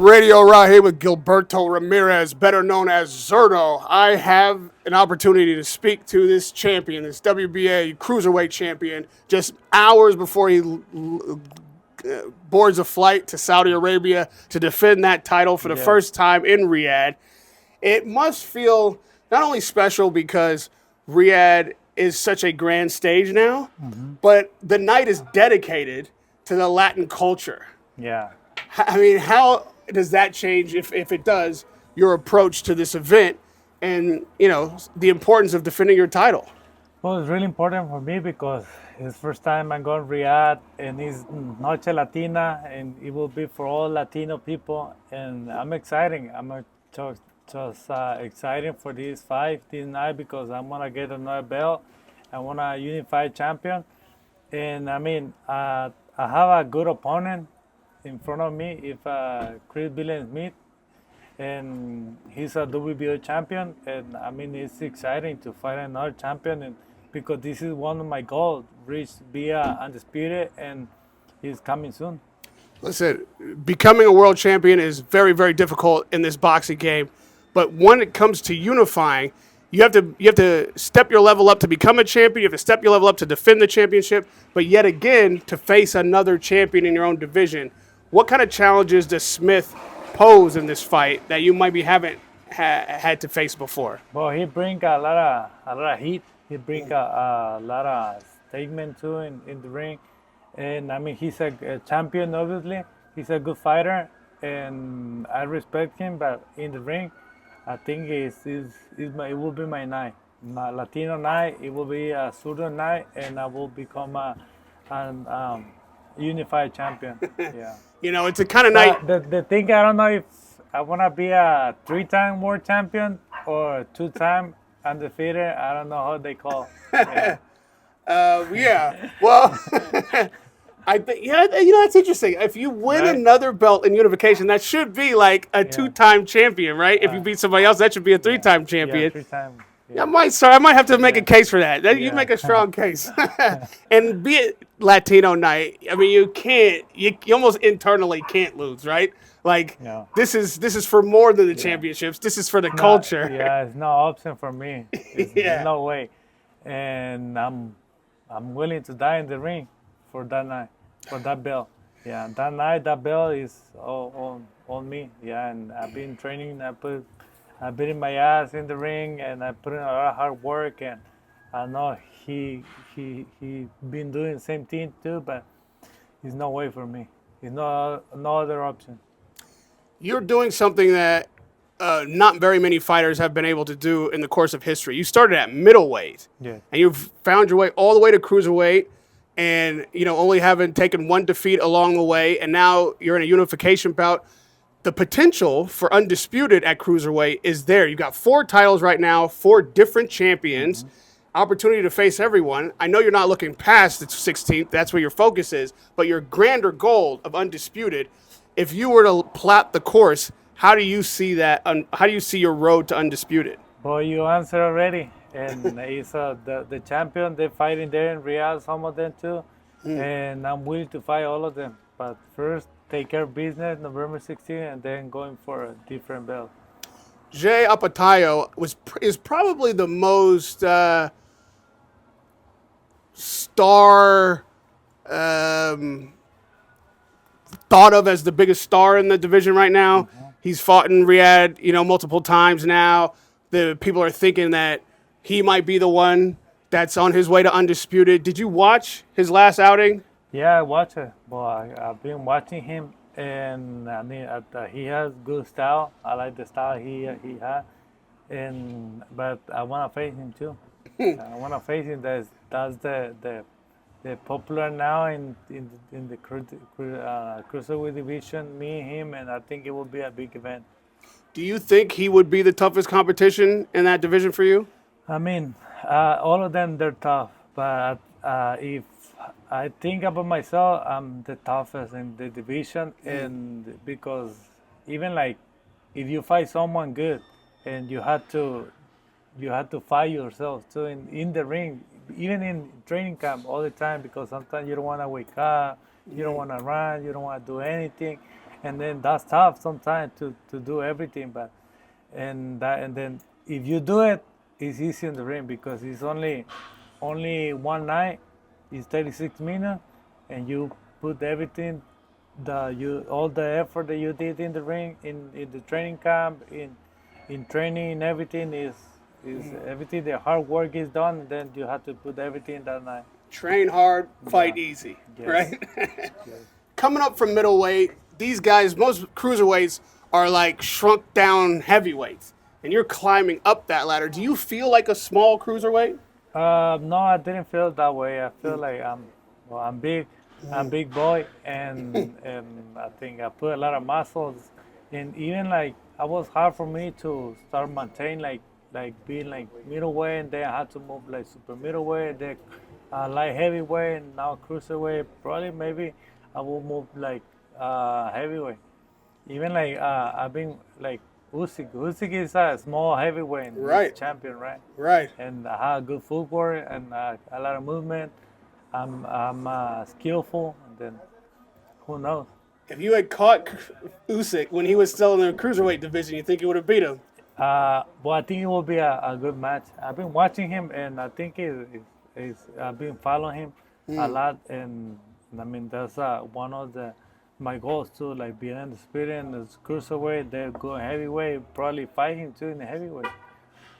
Radio Rahim with Gilberto Ramirez, better known as Zurdo. I have an opportunity to speak to this champion, this WBA cruiserweight champion, just hours before he boards a flight to Saudi Arabia to defend that title for the first time in Riyadh. It must feel not only special because Riyadh is such a grand stage now, but the night is dedicated to the Latin culture. Yeah. I mean, how does that change, if it does, your approach to this event and, you know, the importance of defending your title? Well, it's really important for me because it's first time I'm going to Riyadh and it's Noche Latina and it will be for all Latino people and I'm excited. I'm just excited for this fight this night because I want to get another belt. I want a unified champion. And I mean, I have a good opponent in front of me, Chris Billam-Smith, and he's a WBO champion, and I mean it's exciting to fight another champion, and because this is one of my goals, reach via undisputed, and he's coming soon. Listen, becoming a world champion is very, very difficult in this boxing game, but when it comes to unifying, you have to step your level up to become a champion. You have to step your level up to defend the championship, but yet again to face another champion in your own division. What kind of challenges does Smith pose in this fight that you maybe haven't had to face before? Well, he brings a lot of heat. He brings a lot of statement too in the ring, and I mean he's a champion. Obviously, he's a good fighter, and I respect him. But in the ring, I think it will be my night, my Latino night. It will be a Zurdo night, and I will become a unified champion. Yeah. You know, it's a kind of night. The thing, I don't know if I want to be a 3-time world champion or 2-time undefeated. I don't know how they call. Yeah. Yeah. Well, I think you know that's interesting. If you win another belt in unification, that should be like a 2-time champion, right? If you beat somebody else, that should be a 3-time champion. Yeah, 3-time. Yeah. I might have to make a case for that. You make a strong case. And be it Latino night, I mean, you almost internally can't lose, right? Like this is for more than the championships. This is for the culture. Yeah, it's no option for me. There's no way. And I'm willing to die in the ring for that night, for that belt. Yeah, that night, that belt is all on me. Yeah, and I've been training. I've been in my ass in the ring, and I put in a lot of hard work. And I know he been doing the same thing too, but there's no way for me. There's no other option. You're doing something that not very many fighters have been able to do in the course of history. You started at middleweight, and you've found your way all the way to cruiserweight, and only having taken one defeat along the way, and now you're in a unification bout. The potential for undisputed at cruiserweight is there. You've got 4 titles right now, 4 different champions, opportunity to face everyone. I know you're not looking past the 16th. That's where your focus is. But your grander goal of undisputed, if you were to plot the course, how do you see that? How do you see your road to undisputed? Well, you answered already. And it's the champion. They're fighting there in Riyadh, some of them too. And I'm willing to fight all of them. But first, take care of business November 16th, and then going for a different belt. Jai Opetaia is probably the most star thought of as the biggest star in the division right now. He's fought in Riyadh, multiple times now. The people are thinking that he might be the one that's on his way to undisputed. Did you watch his last outing? Yeah, I watch it. Well, I've been watching him, and I mean, he has good style. I like the style he has, but I want to face him too. I want to face him. That's the popular now in the cruiserweight division. Me and him, and I think it will be a big event. Do you think he would be the toughest competition in that division for you? I mean, all of them, they're tough, but if I think about myself, I'm the toughest in the division, and because even like if you fight someone good, and you have to fight yourself too in the ring, even in training camp all the time, because sometimes you don't want to wake up, you don't want to run, you don't want to do anything, and then that's tough sometimes to do everything. But and then if you do it, it's easy in the ring because it's only one night, it's 36 minutes, and you put everything all the effort that you did in the ring, in the training camp, in training, everything is everything. The hard work is done, and then you have to put everything that night. Train hard, fight easy, right? Coming up from middleweight, these guys, most cruiserweights are like shrunk down heavyweights, and you're climbing up that ladder. Do you feel like a small cruiserweight? No, I didn't feel that way. I feel like I'm big. I'm a big boy, and I think I put a lot of muscles. And even like it was hard for me to start maintain like being like middleweight, and then I had to move like super middleweight, then light heavyweight, and now cruiserweight. Probably maybe I will move like heavyweight. Even like I've been like Usyk. Usyk is a small heavyweight, Right. champion, right? Right. And I have good footwork and a lot of movement. I'm skillful, and then who knows? If you had caught Usyk when he was still in the cruiserweight division, you think you would have beat him? Well, I think it will be a good match. I've been watching him, and I think I've been following him a lot, and I mean that's one of my goals too, like being undisputed in the cruiserweight, then go heavyweight, probably fight him too in the heavyweight.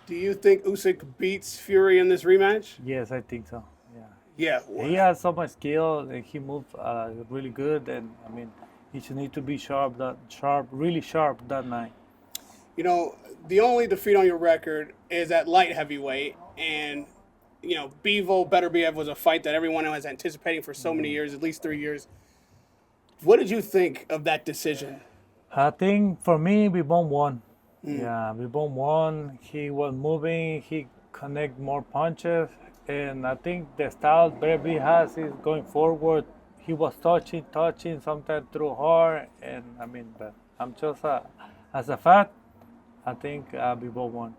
Do you think Usyk beats Fury in this rematch? Yes, I think so. Yeah. He has so much skill, and he moves really good, and I mean he should need to be really sharp that night. You know, the only defeat on your record is at light heavyweight, and you know, Beterbiev was a fight that everyone was anticipating for so many years, at least 3 years. What did you think of that decision? I think for me, Bivol won. Yeah, Bivol won. He was moving. He connect more punches, and I think the style Beterbiev has is going forward. He was touching, sometimes through hard, and I mean, but I'm just as a fact, I think Bivol won.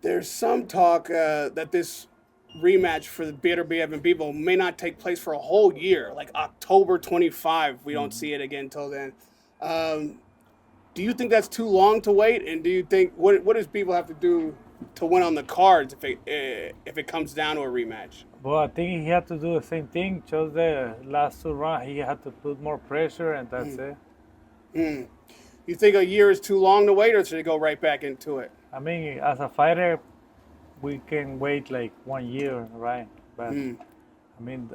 There's some talk that this rematch for the Beterbiev and Bivol may not take place for a whole year, like October 25. We don't see it again until then. Do you think that's too long to wait? And do you think what does Bivol have to do to win on the cards if it comes down to a rematch? Well, I think he had to do the same thing. Just the last 2 rounds, he had to put more pressure, and that's it. You think a year is too long to wait, or should it go right back into it? I mean, as a fighter, we can wait like 1 year, right? But I mean,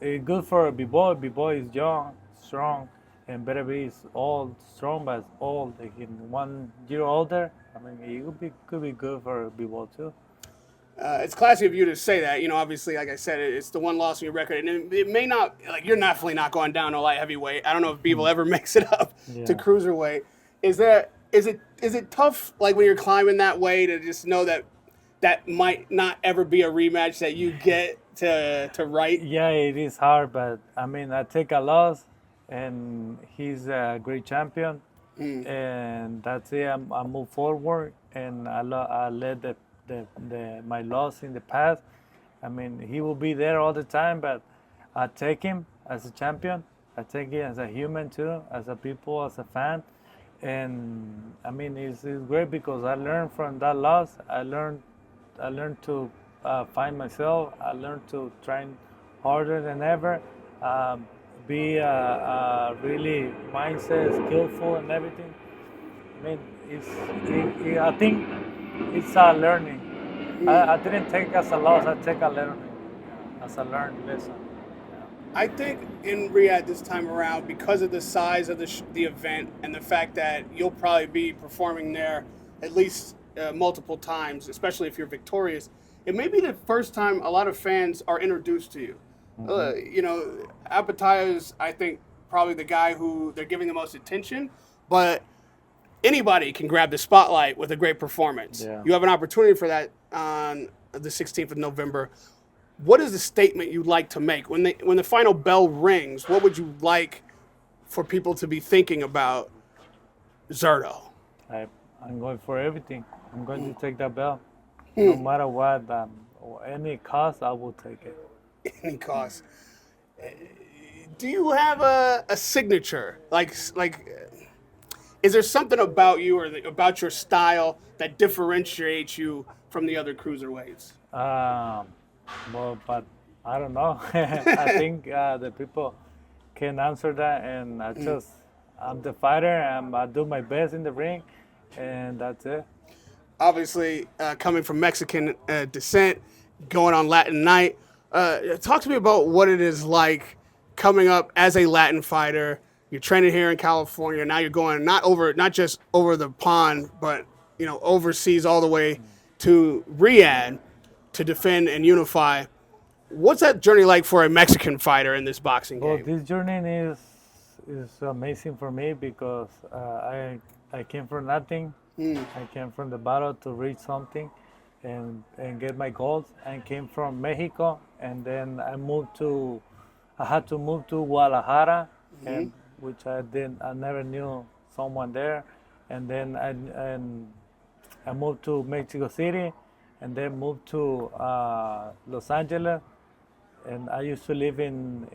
it's good for Bivol. Bivol is young, strong, and Beterbiev is old, strong, but old. Like in 1 year older. I mean, it could be good for Bivol too. It's classy of you to say that. You know, obviously, like I said, it's the one loss in your record, and it may not, like, you're definitely not going down to light heavyweight. I don't know if Bivol ever makes it up to cruiserweight. Is it tough, like when you're climbing that way, to just know that might not ever be a rematch that you get to right? Yeah, it is hard, but I mean, I take a loss, and he's a great champion, and that's it. I move forward, and I let my loss in the past. I mean, he will be there all the time, but I take him as a champion. I take it as a human too, as a people, as a fan. And I mean, it's great because I learned from that loss. I learned to find myself. I learned to train harder than ever. Be really mindset, skillful, and everything. I mean, I think it's a learning. I didn't take as a loss. I take a learning, as a learned lesson. I think in Riyadh this time around, because of the size of the event and the fact that you'll probably be performing there at least multiple times, especially if you're victorious, it may be the first time a lot of fans are introduced to you. You know, Opetaia is, I think, probably the guy who they're giving the most attention, but anybody can grab the spotlight with a great performance. Yeah. You have an opportunity for that on the 16th of November. What is the statement you'd like to make when the final bell rings? What would you like for people to be thinking about Zurdo? I'm going for everything. I'm going to take that belt, no matter what. Any cost, I will take it. Any cost. Do you have a signature? Is there something about you or about your style that differentiates you from the other cruiserweights? Well, but I don't know. I think the people can answer that, and I'm the fighter, and I do my best in the ring, and that's it. Obviously, coming from Mexican descent, going on Latin night. Talk to me about what it is like coming up as a Latin fighter. You're training here in California. Now you're going not just over the pond, but overseas all the way to Riyadh to defend and unify. What's that journey like for a Mexican fighter in this boxing Well, game? this journey is amazing for me because I came from nothing. I came from the battle to reach something, and get my goals. I came from Mexico, and then I had to move to Guadalajara, and which I never knew someone there, and then I moved to Mexico City, and then moved to Los Angeles, and I used to live in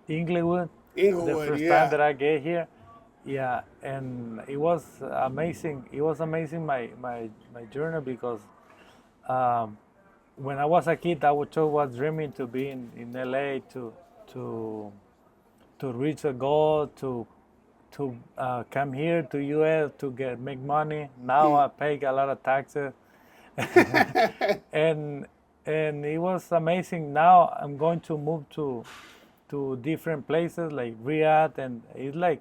Inglewood. Inglewood, The first yeah. time that I get here, yeah, and it was amazing. It was amazing my journey because when I was a kid, I was dreaming to be in LA to reach a goal to come here to US to make money. Now I pay a lot of taxes, and it was amazing. Now I'm going to move to different places like Riyadh, and it's like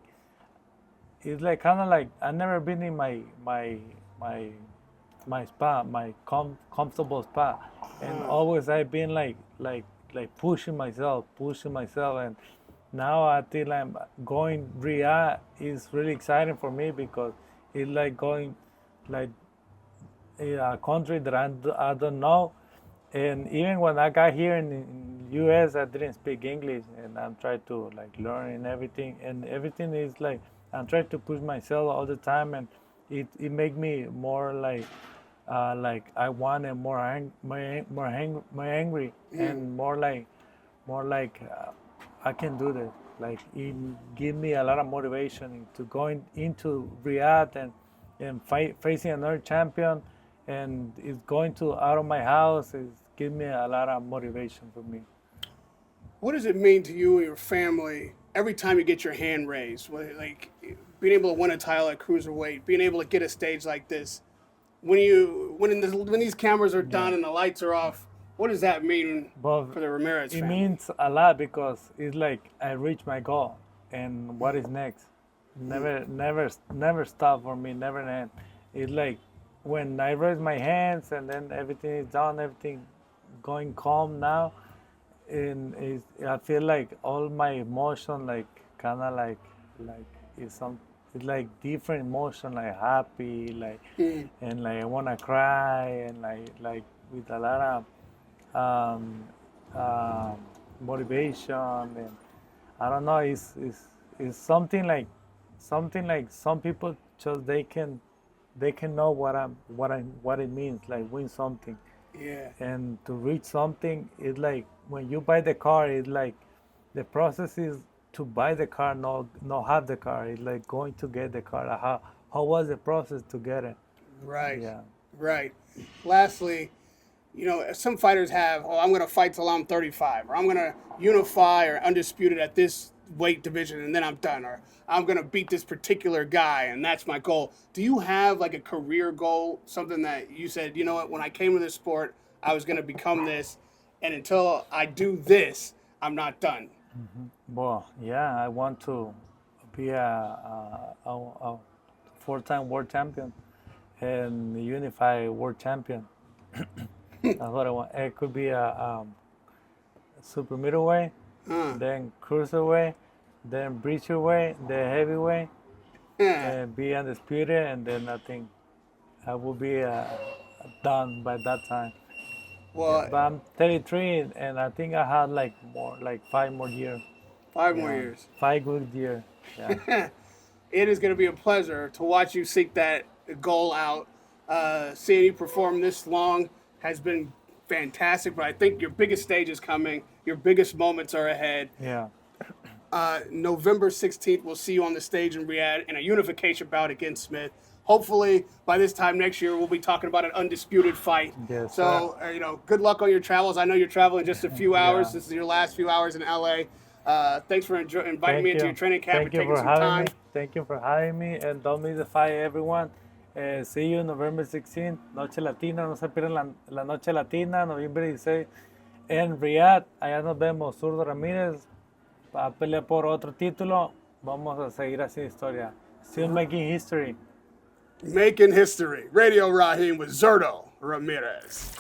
kind of like I've never been in my spa, my comfortable spa, and always I've been like pushing myself, and now I think I'm going Riyadh is really exciting for me because it's like going like a country that I don't know. And even when I got here in US, I didn't speak English, and I'm trying to like learn and everything is like I'm trying to push myself all the time, and it make me more like I want and more angry, and more like I can do this. Like it give me a lot of motivation to going into Riyadh and facing another champion, and it's going to out of my house. It's give me a lot of motivation for me. What does it mean to you and your family every time you get your hand raised? Like being able to win a title at cruiserweight, being able to get a stage like this. When these cameras are done and the lights are off, what does that mean But for the Ramirez it family? means a lot because it's like I reached my goal, and what is next? Never stop for me, never end. It's like when I raise my hands and then everything is done, everything going calm now, and I feel like all my emotion like kind of like it's like different emotion, like happy, like and like I wanna cry, and like with a lot of motivation, and I don't know. It's something like some people just they can know what it means, like win something. Yeah. And to reach something, it's like when you buy the car, it's like the process is to buy the car, not have the car. It's like going to get the car. Like how was the process to get it? Right. Yeah. Right. Lastly, some fighters have, I'm going to fight till I'm 35, or I'm going to unify or undisputed at this weight division, and then I'm done, or I'm going to beat this particular guy, and that's my goal. Do you have like a career goal, something that you said, you know what, when I came to this sport, I was going to become this, and until I do this, I'm not done? Well, yeah, I want to be a four-time world champion and unified world champion. That's what I want. It could be a super middleweight, then cruiserweight, then breacherweight, then heavyweight, and be undisputed, and then I think I will be done by that time. Well, But I'm 33, and I think I had like 5 more years. 5 more years. 5 good years. Yeah. It is going to be a pleasure to watch you seek that goal out. Seeing you perform this long has been fantastic, but I think your biggest stage is coming. Your biggest moments are ahead. Yeah. November 16th, we'll see you on the stage in Riyadh in a unification bout against Smith. Hopefully, by this time next year, we'll be talking about an undisputed fight. Yes, so, good luck on your travels. I know you're traveling just a few hours. Yeah. This is your last few hours in LA. Thanks for inviting me into your training camp and taking some time. Thank you for having me, and don't miss the fight, everyone. See you November 16th, Noche Latina. No se pierdan la Noche Latina, noviembre 16 en Riyadh. Allá nos vemos. Zurdo Ramirez va a pelear por otro título. Vamos a seguir así historia. Still making history. Making history. Radio Rahim with Zurdo Ramirez.